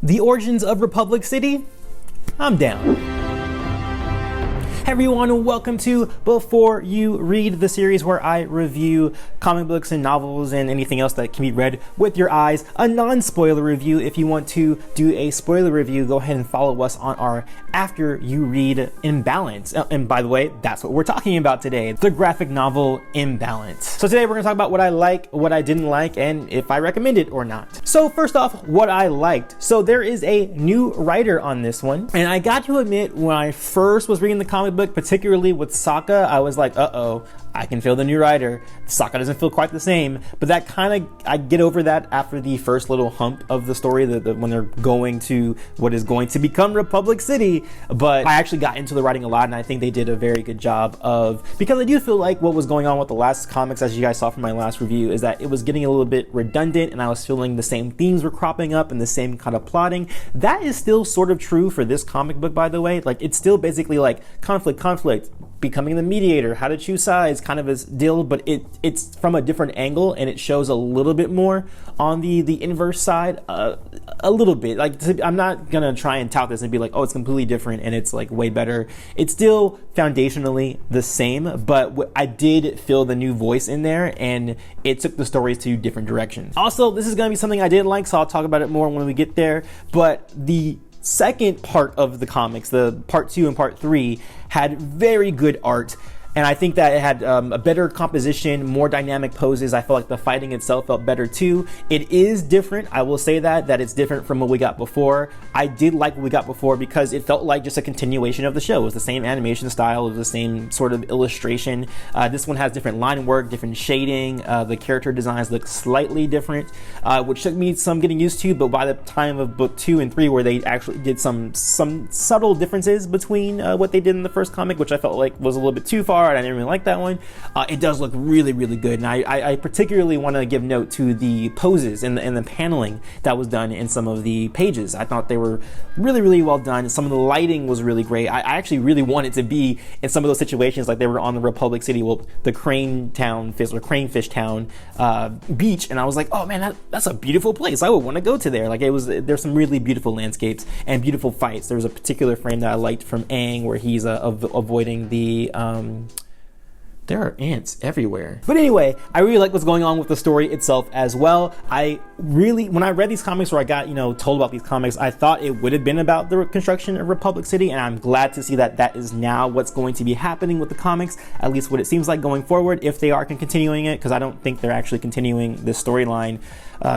The origins of Republic City? I'm down. Hey everyone, and welcome to Before You Read, the series where I review comic books and novels and anything else that can be read with your eyes. A non-spoiler review. If you want to do a spoiler review, go ahead and follow us on our After You Read Imbalance. And by the way, that's what we're talking about today, the graphic novel Imbalance. So today we're going to talk about what I like, what I didn't like, and if I recommend it or not. So first off, what I liked. So there is a new writer on this one, and I got to admit, when I first was reading the comic book, particularly with Sokka, I was like, uh-oh, I can feel the new writer. Sokka doesn't feel quite the same, but that kind of, I get over that after the first little hump of the story, when they're going to what is going to become Republic City. But I actually got into the writing a lot, and I think they did a very good job because I do feel like what was going on with the last comics, as you guys saw from my last review, is that it was getting a little bit redundant, and I was feeling the same themes were cropping up and the same kind of plotting. That is still sort of true for this comic book, by the way. Like, it's still basically like conflict, becoming the mediator, how to choose sides, kind of a deal, but it's from a different angle, and it shows a little bit more on the inverse side, a little bit. Like, I'm not gonna try and tout this and be like, oh, it's completely different and it's like way better. It's still foundationally the same, but I did feel the new voice in there, and it took the stories to different directions. Also, this is gonna be something I didn't like, so I'll talk about it more when we get there, but the second part of the comics, the part 2 and part 3, had very good art, and I think that it had a better composition, more dynamic poses. I felt like the fighting itself felt better too. It is different, I will say that it's different from what we got before. I did like what we got before because it felt like just a continuation of the show. It was the same animation style, it was the same sort of illustration. This one has different line work, different shading. The character designs look slightly different, which took me some getting used to, but by the time of book 2 and 3, where they actually did some subtle differences between what they did in the first comic, which I felt like was a little bit too far, and I didn't really like that one. It does look really, really good, and I particularly want to give note to the poses and the paneling that was done in some of the pages. I thought they were really, really well done. Some of the lighting was really great. I actually really wanted to be in some of those situations, like they were on the Republic City, well, the Cranefish Town beach, and I was like, oh man, that's a beautiful place. I would want to go to there. Like, there's some really beautiful landscapes and beautiful fights. There was a particular frame that I liked from Aang where he's avoiding the there are ants everywhere. But anyway, I really like what's going on with the story itself as well. When I read these comics, or I got, told about these comics, I thought it would have been about the construction of Republic City, and I'm glad to see that is now what's going to be happening with the comics, at least what it seems like going forward, if they are continuing it, because I don't think they're actually continuing this storyline,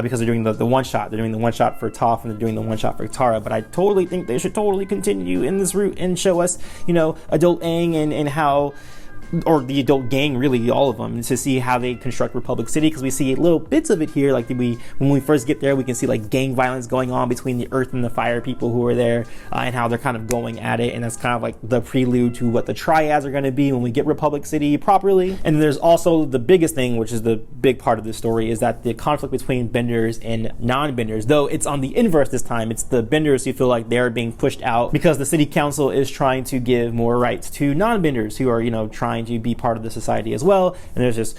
because they're doing the one-shot. They're doing the one-shot for Toph, and they're doing the one-shot for Tara, but I totally think they should totally continue in this route and show us, adult Aang and how, or the adult gang, really, all of them, to see how they construct Republic City, because we see little bits of it here. Like, when we first get there, we can see like gang violence going on between the earth and the fire people who are there, and how they're kind of going at it, and that's kind of like the prelude to what the triads are going to be when we get Republic City properly. And then there's also the biggest thing, which is the big part of the story, is that the conflict between benders and non-benders, though it's on the inverse this time. It's the benders who feel like they're being pushed out because the city council is trying to give more rights to non-benders who are, trying to be part of the society as well. And there's this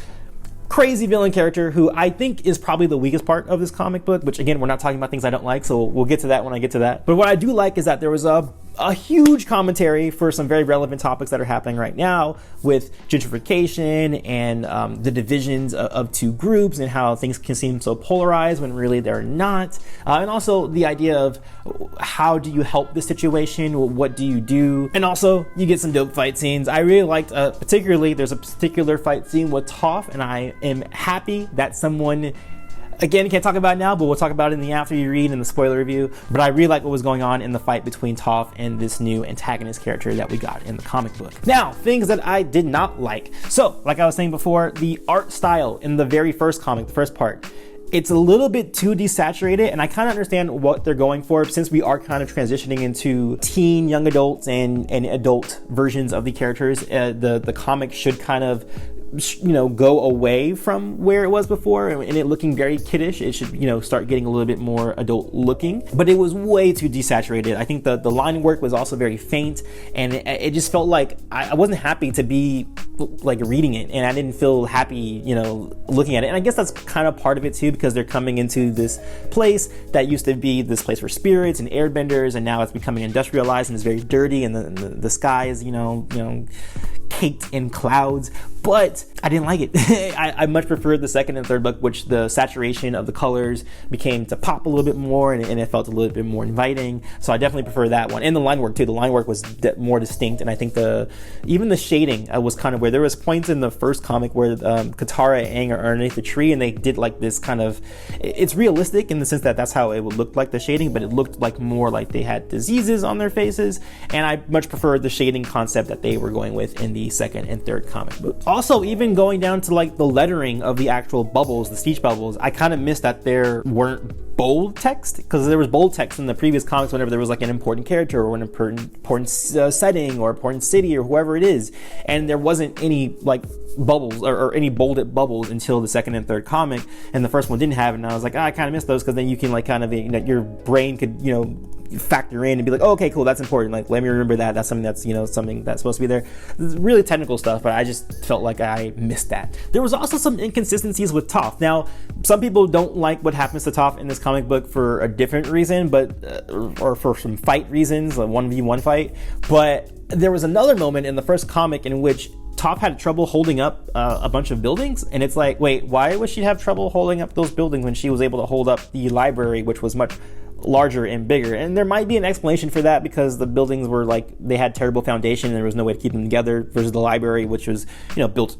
crazy villain character who I think is probably the weakest part of this comic book, which again, we're not talking about things I don't like, so we'll get to that when I get to that. But what I do like is that there was a huge commentary for some very relevant topics that are happening right now with gentrification and the divisions of two groups, and how things can seem so polarized when really they're not. And also the idea of how do you help the situation? What do you do? And also you get some dope fight scenes. I really liked, particularly, there's a particular fight scene with Toph, and I am happy that someone, again, can't talk about it now, but we'll talk about it in the After You Read and the spoiler review. But I really like what was going on in the fight between Toph and this new antagonist character that we got in the comic book. Now, things that I did not like. So, like I was saying before, the art style in the very first comic, the first part, it's a little bit too desaturated, and I kind of understand what they're going for, since we are kind of transitioning into teen, young adults, and adult versions of the characters. The comic should kind of go away from where it was before, and it looking very kiddish. It should, start getting a little bit more adult looking, but it was way too desaturated. I think the line work was also very faint, and it just felt like I wasn't happy to be like reading it, and I didn't feel happy, looking at it. And I guess that's kind of part of it too, because they're coming into this place that used to be this place for spirits and airbenders, and now it's becoming industrialized and it's very dirty, and the sky is caked in clouds. But I didn't like it. I much preferred the second and third book, which the saturation of the colors became to pop a little bit more, and it felt a little bit more inviting. So I definitely prefer that one. And the line work too. The line work was more distinct, and I think even the shading was kind of weird. There was points in the first comic where Katara and Aang are underneath the tree, and they did like this kind of, it's realistic in the sense that that's how it would look like, the shading, but it looked like more like they had diseases on their faces. And I much preferred the shading concept that they were going with in the second and third comic book. Also, even going down to like the lettering of the actual bubbles, the speech bubbles, I kind of missed that there weren't bold text, because there was bold text in the previous comics whenever there was like an important character or an important setting or important city or whoever it is, and there wasn't any like bubbles or any bolded bubbles until the second and third comic, and the first one didn't have it. And I was like, I kind of missed those, because then you can like kind of, your brain could factor in and be like, oh, okay, cool, that's important, like let me remember that, that's something that's something that's supposed to be there. This is really technical stuff, but I just felt like I missed that. There was also some inconsistencies with Toph. Now, some people don't like what happens to Toph in this comic book for a different reason, but or for some fight reasons, a 1v1 fight. But there was another moment in the first comic in which Toph had trouble holding up a bunch of buildings, and it's like, wait, why would she have trouble holding up those buildings when she was able to hold up the library, which was much larger and bigger? And there might be an explanation for that, because the buildings were like, they had terrible foundation and there was no way to keep them together, versus the library, which was built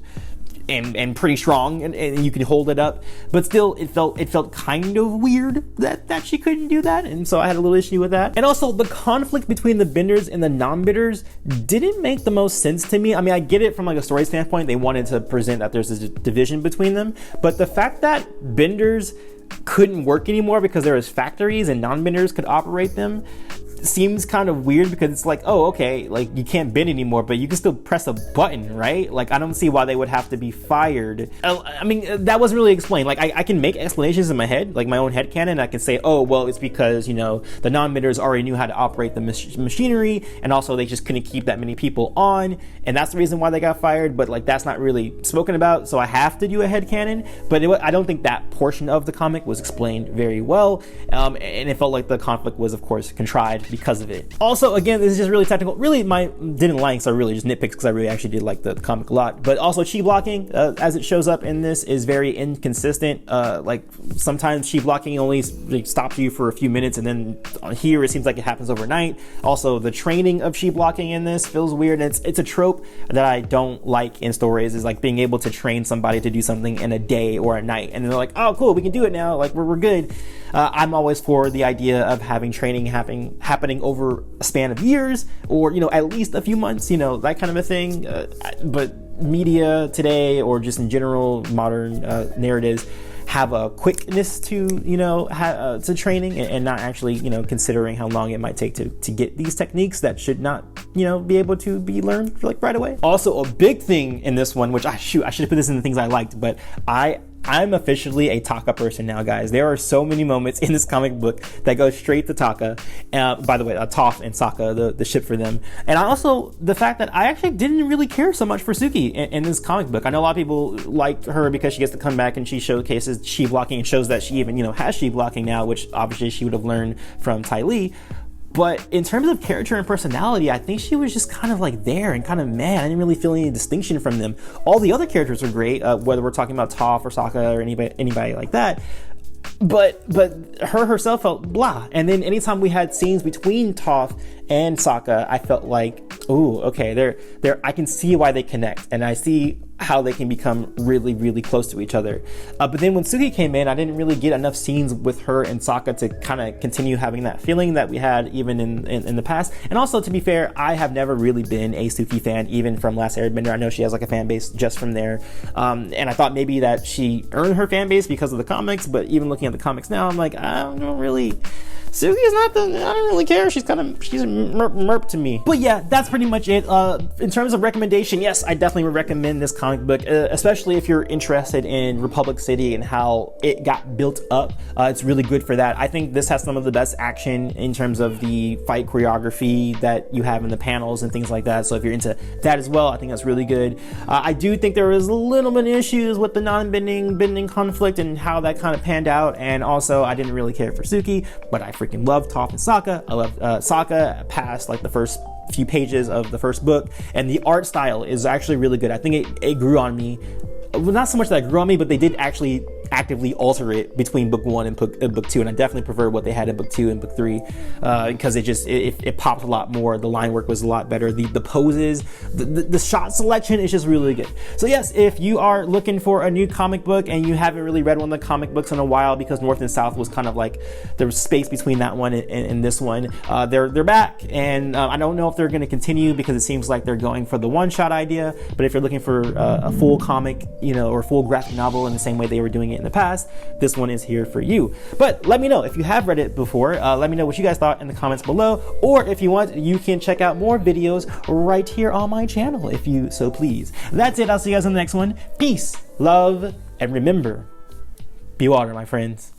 and pretty strong, and you could hold it up. But still, it felt kind of weird that she couldn't do that, and so I had a little issue with that. And also, the conflict between the benders and the non-benders didn't make the most sense to me. I mean, I get it from like a story standpoint, they wanted to present that there's a division between them, but the fact that benders couldn't work anymore because there was factories and non-benders could operate them seems kind of weird, because it's like, oh, okay, like you can't bend anymore, but you can still press a button, right? Like, I don't see why they would have to be fired. I mean, that wasn't really explained. Like, I can make explanations in my head, like my own headcanon. I can say, oh, well, it's because, the non-benders already knew how to operate the machinery, and also they just couldn't keep that many people on, and that's the reason why they got fired. But like, that's not really spoken about, so I have to do a headcanon. But I don't think that portion of the comic was explained very well, and it felt like the conflict was, of course, contrived because of it. Also, again, this is just really technical. Really, didn't like, so I really just nitpicked, because I really actually did like the comic a lot. But also, chi blocking, as it shows up in this, is very inconsistent. Like, sometimes chi blocking only stops you for a few minutes, and then here it seems like it happens overnight. Also, the training of chi blocking in this feels weird. It's a trope that I don't like in stories, is like being able to train somebody to do something in a day or a night, and they're like, oh, cool, we can do it now, like we're good. I'm always for the idea of having training happening over a span of years, or at least a few months, that kind of a thing. But media today, or just in general modern narratives, have a quickness to to training, and not actually considering how long it might take to get these techniques that should not be able to be learned like right away. Also, a big thing in this one, which I should have put this in the things I liked, but I'm officially a Taka person now, guys. There are so many moments in this comic book that go straight to Taka. By the way, Toph and Sokka, the ship for them. And also the fact that I actually didn't really care so much for Suki in this comic book. I know a lot of people like her because she gets to come back and she showcases chi blocking and shows that she even, has chi blocking now, which obviously she would have learned from Ty Lee. But in terms of character and personality, I think she was just kind of like there and kind of mad. I didn't really feel any distinction from them. All the other characters are great, whether we're talking about Toph or Sokka or anybody like that. But her herself felt blah. And then anytime we had scenes between Toph and Sokka, I felt like, ooh, okay, I can see why they connect, and I see how they can become really, really close to each other. But then when Suki came in, I didn't really get enough scenes with her and Sokka to kind of continue having that feeling that we had even in the past. And also, to be fair, I have never really been a Suki fan, even from Last Airbender. I know she has like a fan base just from there. And I thought maybe that she earned her fan base because of the comics, but even looking at the comics now, I'm like, I don't really Suki's not the, I don't really care. She's a merp to me. But yeah, that's pretty much it. In terms of recommendation, yes, I definitely would recommend this comic book, especially if you're interested in Republic City and how it got built up. It's really good for that. I think this has some of the best action in terms of the fight choreography that you have in the panels and things like that. So if you're into that as well, I think that's really good. I do think there was a little bit of issues with the bending conflict and how that kind of panned out. And also, I didn't really care for Suki, but I freaking love Toph and Sokka. I love Sokka past like the first few pages of the first book, and the art style is actually really good. I think it grew on me. Well, not so much that it grew on me, but they did actually actively alter it between book 1 and book 2, and I definitely prefer what they had in book 2 and book 3 because it popped a lot more. The line work was a lot better. The poses, the shot selection is just really good. So yes, if you are looking for a new comic book and you haven't really read one of the comic books in a while because North and South was kind of like there was space between that one and this one, they're back, and I don't know if they're going to continue because it seems like they're going for the one-shot idea. But if you're looking for a full comic, or full graphic novel in the same way they were doing it in the past, this one is here for you. But let me know if you have read it before. Let me know what you guys thought in the comments below, or if you want, you can check out more videos right here on my channel if you so please. That's it. I'll see you guys in the next one. Peace, love, and remember, be water, my friends.